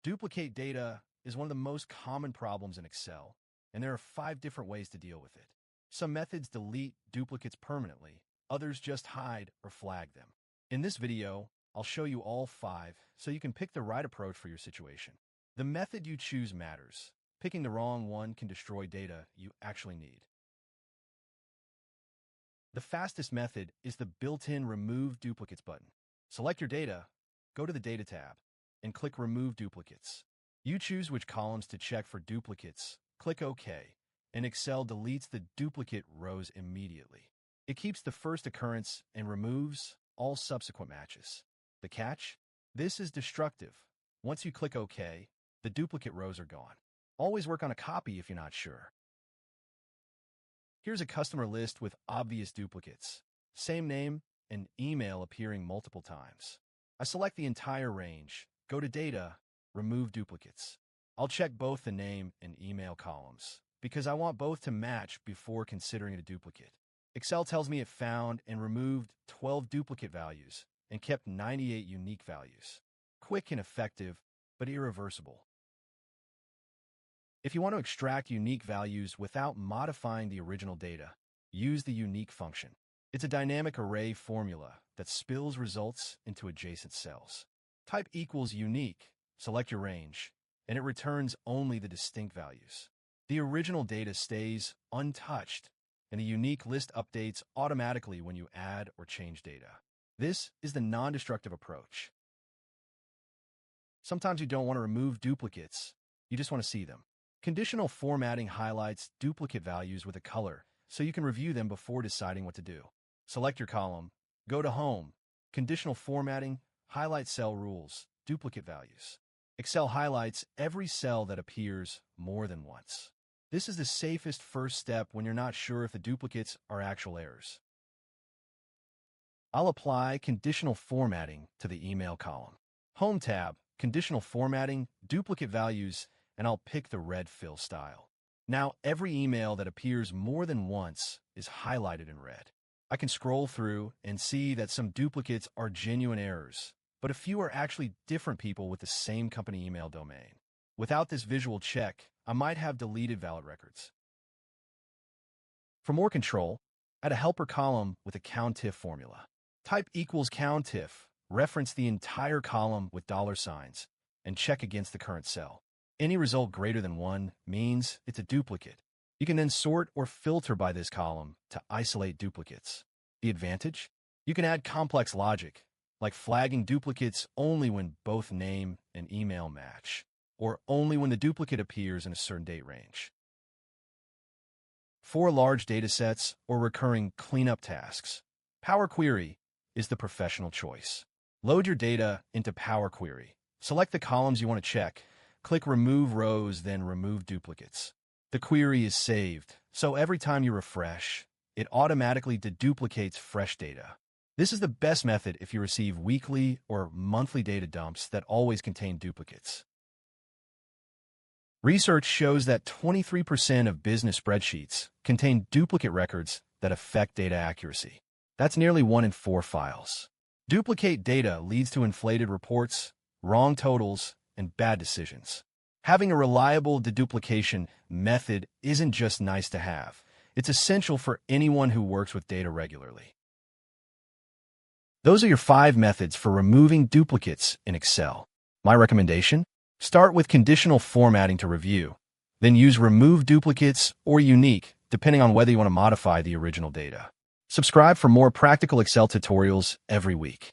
Duplicate data is one of the most common problems in Excel, and there are 5 different ways to deal with it. Some methods delete duplicates permanently, others just hide or flag them. In this video, I'll show you all 5 so you can pick the right approach for your situation. The method you choose matters. Picking the wrong one can destroy data you actually need. The fastest method is the built-in Remove Duplicates button. Select your data, go to the Data tab, and click Remove Duplicates. You choose which columns to check for duplicates, click OK, and Excel deletes the duplicate rows immediately. It keeps the first occurrence and removes all subsequent matches. The catch? This is destructive. Once you click OK, the duplicate rows are gone. Always work on a copy if you're not sure. Here's a customer list with obvious duplicates. Same name and email appearing multiple times. I select the entire range, go to Data, Remove Duplicates. I'll check both the name and email columns because I want both to match before considering a duplicate. Excel tells me it found and removed 12 duplicate values and kept 98 unique values. Quick and effective, but irreversible. If you want to extract unique values without modifying the original data, use the unique function. It's a dynamic array formula that spills results into adjacent cells. Type equals unique, select your range, and it returns only the distinct values. The original data stays untouched, and the unique list updates automatically when you add or change data. This is the non-destructive approach. Sometimes you don't want to remove duplicates, you just want to see them. Conditional formatting highlights duplicate values with a color, so you can review them before deciding what to do. Select your column, go to Home. Conditional formatting highlights cell rules, duplicate values. Excel highlights every cell that appears more than once. This is the safest first step when you're not sure if the duplicates are actual errors. I'll apply conditional formatting to the email column. Home tab, conditional formatting, duplicate values, and I'll pick the red fill style. Now, every email that appears more than once is highlighted in red. I can scroll through and see that some duplicates are genuine errors, but a few are actually different people with the same company email domain. Without this visual check, I might have deleted valid records. For more control, add a helper column with a COUNTIF formula. Type equals COUNTIF, reference the entire column with $signs, and check against the current cell. Any result greater than 1 means it's a duplicate. You can then sort or filter by this column to isolate duplicates. The advantage? You can add complex logic, like flagging duplicates only when both name and email match, or only when the duplicate appears in a certain date range. For large datasets or recurring cleanup tasks, Power Query is the professional choice. Load your data into Power Query. Select the columns you want to check. Click Remove Rows, then Remove Duplicates. The query is saved, so every time you refresh, it automatically deduplicates fresh data. This is the best method if you receive weekly or monthly data dumps that always contain duplicates. Research shows that 23% of business spreadsheets contain duplicate records that affect data accuracy. That's nearly 1 in 4 files. Duplicate data leads to inflated reports, wrong totals, and bad decisions. Having a reliable deduplication method isn't just nice to have. It's essential for anyone who works with data regularly. Those are your 5 methods for removing duplicates in Excel. My recommendation? Start with conditional formatting to review, then use Remove Duplicates or Unique, depending on whether you want to modify the original data. Subscribe for more practical Excel tutorials every week.